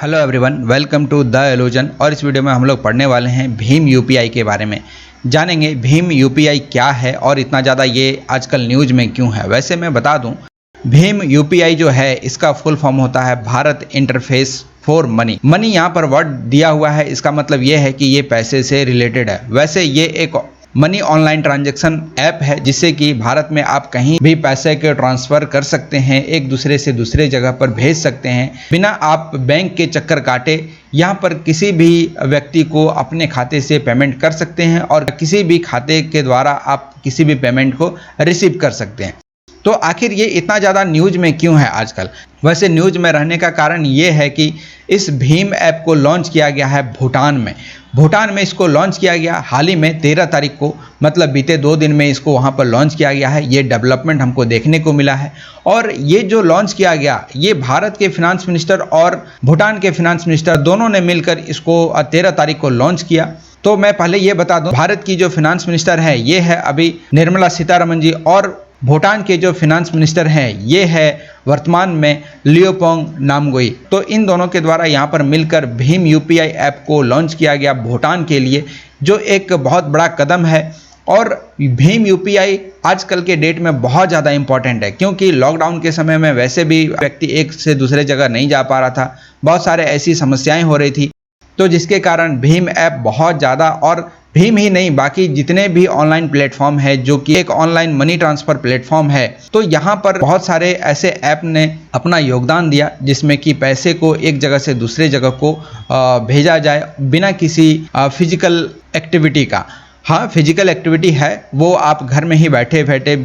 Hello everyone, welcome to the Elusion. और इस video में हम लोग पढ़ने वाले हैं भीम यूपीआई के बारे में। जानेंगे भीम यूपीआई क्या है और इतना ज़्यादा ये आजकल न्यूज़ में क्यों है। वैसे मैं बता दूं, भीम यूपीआई जो है इसका फुल फॉर्म होता है Bharat interface for money. Money यहाँ पर वर्ड दिया हुआ है, इसका मतलब ये है कि ये पैसे से रिलेटेड है। वैसे ये एक मनी ऑनलाइन ट्रांजैक्शन ऐप है जिससे कि भारत में आप कहीं भी पैसे के ट्रांसफ़र कर सकते हैं, एक दूसरे से दूसरे जगह पर भेज सकते हैं बिना आप बैंक के चक्कर काटे। यहाँ पर किसी भी व्यक्ति को अपने खाते से पेमेंट कर सकते हैं और किसी भी खाते के द्वारा आप किसी भी पेमेंट को रिसीव कर सकते हैं। तो आखिर ये इतना ज़्यादा न्यूज़ में क्यों है आजकल? वैसे न्यूज़ में रहने का कारण ये है कि इस भीम ऐप को लॉन्च किया गया है भूटान में। भूटान में इसको लॉन्च किया गया हाल ही में 13 तारीख को, मतलब बीते 2 दिन में इसको वहाँ पर लॉन्च किया गया है। ये डेवलपमेंट हमको देखने को मिला है। और ये जो लॉन्च किया गया, ये भारत के फिनांस मिनिस्टर और भूटान के फिनांस मिनिस्टर दोनों ने मिलकर इसको 13 तारीख को लॉन्च किया। तो मैं पहले ये बता दूं, भारत की जो फिनांस मिनिस्टर है ये है अभी निर्मला सीतारमण जी, और भूटान के जो फिनांस मिनिस्टर हैं ये है वर्तमान में लियोपोंग नामगुई। तो इन दोनों के द्वारा यहाँ पर मिलकर भीम यूपीआई ऐप को लॉन्च किया गया भूटान के लिए, जो एक बहुत बड़ा कदम है। और भीम यूपीआई आजकल के डेट में बहुत ज़्यादा इम्पॉर्टेंट है, क्योंकि लॉकडाउन के समय में वैसे भी व्यक्ति एक से दूसरे जगह नहीं जा पा रहा था, बहुत सारे ऐसी समस्याएं हो रही थी, तो जिसके कारण भीम ऐप बहुत ज़्यादा, और भीम ही नहीं बाकी जितने भी ऑनलाइन प्लेटफॉर्म है जो कि एक ऑनलाइन मनी ट्रांसफ़र प्लेटफॉर्म है, तो यहाँ पर बहुत सारे ऐसे ऐप ने अपना योगदान दिया जिसमें कि पैसे को एक जगह से दूसरे जगह को भेजा जाए बिना किसी फिजिकल एक्टिविटी का। हाँ, फिजिकल एक्टिविटी है, वो आप घर में ही बैठे बैठे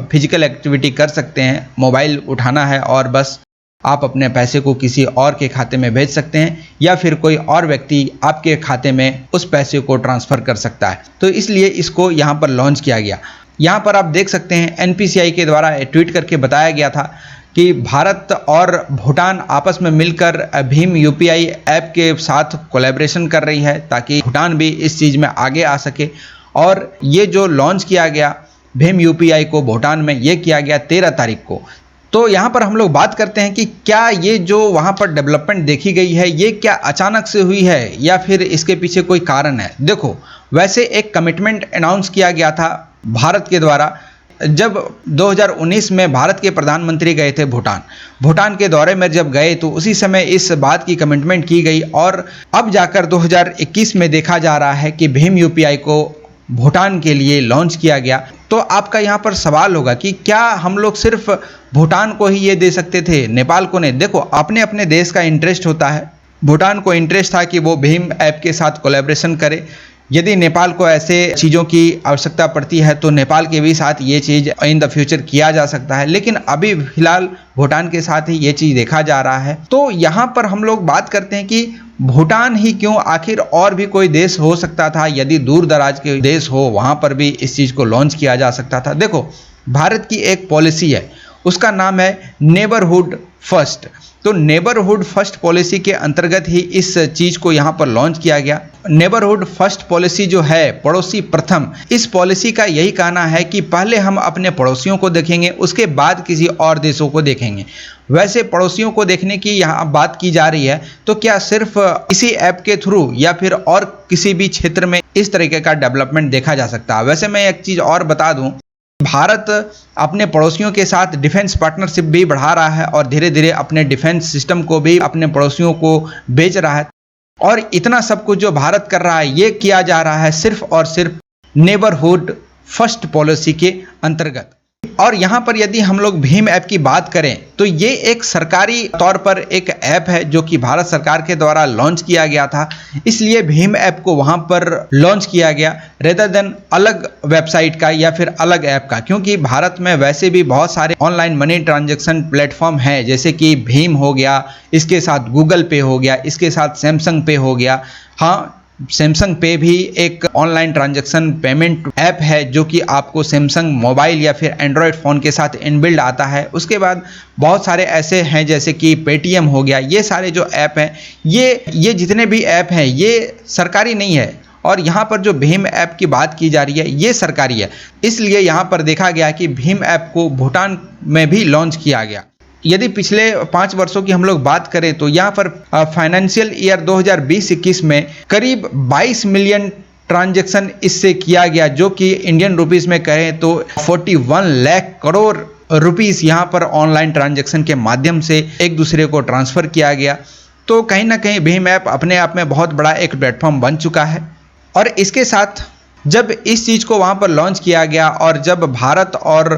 फिजिकल एक्टिविटी कर सकते हैं। मोबाइल उठाना है और बस आप अपने पैसे को किसी और के खाते में भेज सकते हैं, या फिर कोई और व्यक्ति आपके खाते में उस पैसे को ट्रांसफ़र कर सकता है। तो इसलिए इसको यहाँ पर लॉन्च किया गया। यहाँ पर आप देख सकते हैं एनपीसीआई के द्वारा ट्वीट करके बताया गया था कि भारत और भूटान आपस में मिलकर भीम यूपीआई ऐप के साथ कोलैबोरेशन कर रही है ताकि भूटान भी इस चीज़ में आगे आ सके। और ये जो लॉन्च किया गया भीम यूपीआई को भूटान में, ये किया गया 13 तारीख को। तो यहाँ पर हम लोग बात करते हैं कि क्या ये जो वहाँ पर डेवलपमेंट देखी गई है ये क्या अचानक से हुई है या फिर इसके पीछे कोई कारण है। देखो, वैसे एक कमिटमेंट अनाउंस किया गया था भारत के द्वारा जब 2019 में भारत के प्रधानमंत्री गए थे भूटान के दौरे में जब गए, तो उसी समय इस बात की कमिटमेंट की गई। और अब जाकर 2021 में देखा जा रहा है कि भीम यूपीआई को भूटान के लिए लॉन्च किया गया। तो आपका यहाँ पर सवाल होगा कि क्या हम लोग सिर्फ भूटान को ही ये दे सकते थे, नेपाल को नहीं? देखो, अपने अपने देश का इंटरेस्ट होता है। भूटान को इंटरेस्ट था कि वो भीम ऐप के साथ कोलैबोरेशन करे। यदि नेपाल को ऐसे चीज़ों की आवश्यकता पड़ती है तो नेपाल के भी साथ ये चीज़ इन द फ्यूचर किया जा सकता है, लेकिन अभी फिलहाल भूटान के साथ ही ये चीज़ देखा जा रहा है। तो यहाँ पर हम लोग बात करते हैं कि भूटान ही क्यों, आखिर और भी कोई देश हो सकता था। यदि दूर दराज के देश हो वहाँ पर भी इस चीज़ को लॉन्च किया जा सकता था। देखो, भारत की एक पॉलिसी है, उसका नाम है नेबरहुड फर्स्ट। तो नेबरहुड फर्स्ट पॉलिसी के अंतर्गत ही इस चीज़ को यहाँ पर लॉन्च किया गया। नेबरहुड फर्स्ट पॉलिसी जो है, पड़ोसी प्रथम, इस पॉलिसी का यही कहना है कि पहले हम अपने पड़ोसियों को देखेंगे, उसके बाद किसी और देशों को देखेंगे। वैसे पड़ोसियों को देखने की यहाँ बात की जा रही है, तो क्या सिर्फ इसी ऐप के थ्रू या फिर और किसी भी क्षेत्र में इस तरीके का डेवलपमेंट देखा जा सकता है? वैसे मैं एक चीज़ और बता दूँ, भारत अपने पड़ोसियों के साथ डिफेंस पार्टनरशिप भी बढ़ा रहा है और धीरे धीरे अपने डिफेंस सिस्टम को भी अपने पड़ोसियों को बेच रहा है। और इतना सब कुछ जो भारत कर रहा है ये किया जा रहा है सिर्फ और सिर्फ नेबरहुड फर्स्ट पॉलिसी के अंतर्गत। और यहाँ पर यदि हम लोग भीम ऐप की बात करें तो ये एक सरकारी तौर पर एक ऐप है जो कि भारत सरकार के द्वारा लॉन्च किया गया था, इसलिए भीम ऐप को वहाँ पर लॉन्च किया गया रेदर देन अलग वेबसाइट का या फिर अलग ऐप का। क्योंकि भारत में वैसे भी बहुत सारे ऑनलाइन मनी ट्रांजैक्शन प्लेटफॉर्म हैं, जैसे कि भीम हो गया, इसके साथ गूगल पे हो गया, इसके साथ सैमसंग पे हो गया। हाँ, सैमसंग पे भी एक ऑनलाइन ट्रांजैक्शन पेमेंट ऐप है जो कि आपको सैमसंग मोबाइल या फिर एंड्रॉयड फ़ोन के साथ इनबिल्ड आता है। उसके बाद बहुत सारे ऐसे हैं जैसे कि पेटीएम हो गया। ये सारे जो ऐप हैं, ये जितने भी ऐप हैं ये सरकारी नहीं है, और यहाँ पर जो भीम ऐप की बात की जा रही है ये सरकारी है। इसलिए यहाँ पर देखा गया कि भीम ऐप को भूटान में भी लॉन्च किया गया। यदि पिछले 5 वर्षों की हम लोग बात करें तो यहाँ पर फाइनेंशियल ईयर 2020-21 में करीब 22 मिलियन ट्रांजैक्शन इससे किया गया, जो कि इंडियन रुपीस में कहें तो 41 लाख करोड़ रुपीस यहाँ पर ऑनलाइन ट्रांजैक्शन के माध्यम से एक दूसरे को ट्रांसफ़र किया गया। तो कहीं ना कहीं भीम ऐप अपने आप में बहुत बड़ा एक प्लेटफॉर्म बन चुका है। और इसके साथ जब इस चीज़ को वहाँ पर लॉन्च किया गया और जब भारत और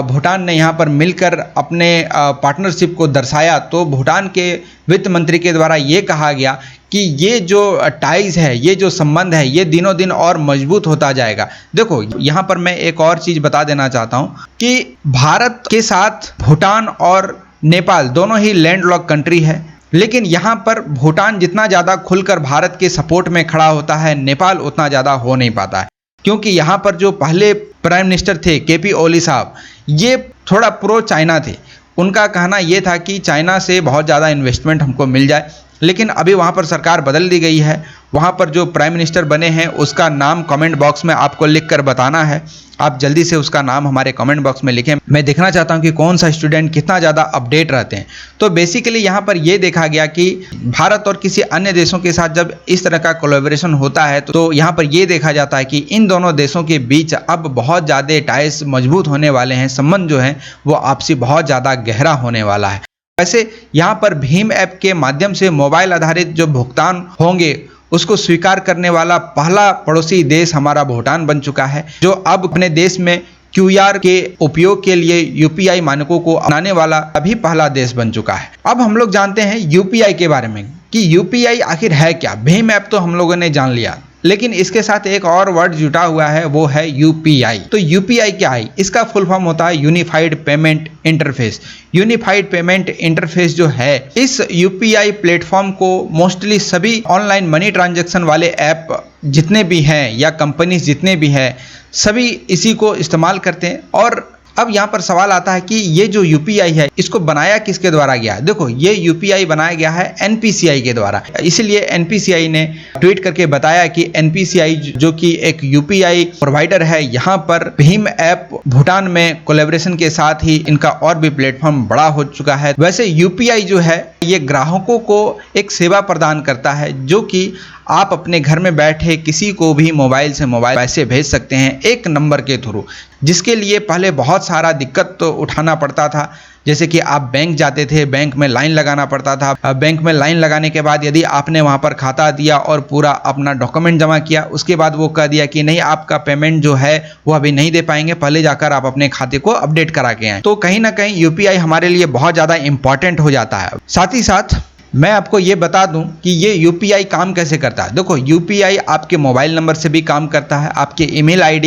भूटान ने यहाँ पर मिलकर अपने पार्टनरशिप को दर्शाया, तो भूटान के वित्त मंत्री के द्वारा ये कहा गया कि ये जो टाइज है, ये जो संबंध है, ये दिनों दिन और मजबूत होता जाएगा। देखो यहाँ पर मैं एक और चीज़ बता देना चाहता हूँ कि भारत के साथ भूटान और नेपाल दोनों ही लैंडलॉक कंट्री है, लेकिन यहाँ पर भूटान जितना ज़्यादा खुलकर भारत के सपोर्ट में खड़ा होता है, नेपाल उतना ज़्यादा हो नहीं पाता है। क्योंकि यहाँ पर जो पहले प्राइम मिनिस्टर थे KP ओली साहब, ये थोड़ा प्रो चाइना थे। उनका कहना ये था कि चाइना से बहुत ज़्यादा इन्वेस्टमेंट हमको मिल जाए, लेकिन अभी वहाँ पर सरकार बदल दी गई है। वहाँ पर जो प्राइम मिनिस्टर बने हैं उसका नाम कमेंट बॉक्स में आपको लिख कर बताना है। आप जल्दी से उसका नाम हमारे कमेंट बॉक्स में लिखें। मैं देखना चाहता हूँ कि कौन सा स्टूडेंट कितना ज़्यादा अपडेट रहते हैं। तो बेसिकली यहाँ पर ये देखा गया कि भारत और किसी अन्य देशों के साथ जब इस तरह का कोलैबोरेशन होता है तो यहाँ पर ये देखा जाता है कि इन दोनों देशों के बीच अब बहुत ज़्यादा टाइज मजबूत होने वाले हैं। संबंध जो है वो आपसी बहुत ज़्यादा गहरा होने वाला है। वैसे यहाँ पर भीम ऐप के माध्यम से मोबाइल आधारित जो भुगतान होंगे उसको स्वीकार करने वाला पहला पड़ोसी देश हमारा भूटान बन चुका है, जो अब अपने देश में QR के उपयोग के लिए UPI मानकों को अपनाने वाला अभी पहला देश बन चुका है। अब हम लोग जानते हैं UPI के बारे में कि UPI आखिर है क्या। भीम ऐप तो हम लोगों ने जान लिया, लेकिन इसके साथ एक और वर्ड जुटा हुआ है, वो है UPI। तो UPI क्या है? इसका फुल फॉर्म होता है unified payment interface. Unified payment interface जो है, इस UPI प्लेटफॉर्म को मोस्टली सभी ऑनलाइन मनी ट्रांजैक्शन वाले ऐप जितने भी हैं या कंपनीज जितने भी हैं, सभी इसी को इस्तेमाल करते हैं। और अब यहाँ पर सवाल आता है कि ये जो UPI है इसको बनाया किसके द्वारा गया। देखो ये UPI बनाया गया है NPCI के द्वारा। इसलिए NPCI ने ट्वीट करके बताया कि NPCI जो कि एक UPI प्रोवाइडर है, यहाँ पर भीम ऐप भूटान में कोलैबोरेशन के साथ ही इनका और भी प्लेटफॉर्म बड़ा हो चुका है। वैसे UPI जो है ये ग्राहकों को एक सेवा प्रदान करता है, जो कि आप अपने घर में बैठे किसी को भी मोबाइल से मोबाइल पैसे भेज सकते हैं एक नंबर के थ्रू, जिसके लिए पहले बहुत सारा दिक्कत तो उठाना पड़ता था। जैसे कि आप बैंक जाते थे, बैंक में लाइन लगाना पड़ता था। बैंक में लाइन लगाने के बाद यदि आपने वहाँ पर खाता दिया और पूरा अपना डॉक्यूमेंट जमा किया, उसके बाद वो कह दिया कि नहीं आपका पेमेंट जो है वो अभी नहीं दे पाएंगे, पहले जाकर आप अपने खाते को अपडेट करा के आएँ। तो कहीं ना कहीं UPI हमारे लिए बहुत ज़्यादा इंपॉर्टेंट हो जाता है। साथ ही साथ मैं आपको ये बता दूं कि ये UPI काम कैसे करता है। देखो UPI आपके मोबाइल नंबर से भी काम करता है, आपके ईमेल ID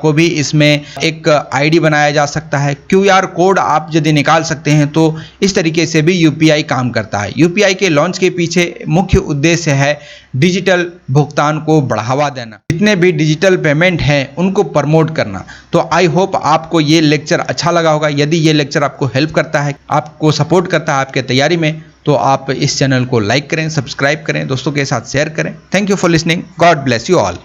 को भी इसमें एक ID बनाया जा सकता है। QR कोड आप यदि निकाल सकते हैं तो इस तरीके से भी UPI काम करता है। UPI के लॉन्च के पीछे मुख्य उद्देश्य है डिजिटल भुगतान को बढ़ावा देना, जितने भी डिजिटल पेमेंट हैं उनको प्रमोट करना। तो आई होप आपको ये लेक्चर अच्छा लगा होगा। यदि ये लेक्चर आपको हेल्प करता है, आपको सपोर्ट करता है आपके तैयारी में, तो आप इस चैनल को लाइक करें, सब्सक्राइब करें, दोस्तों के साथ शेयर करें। Thank you for listening. God bless you all.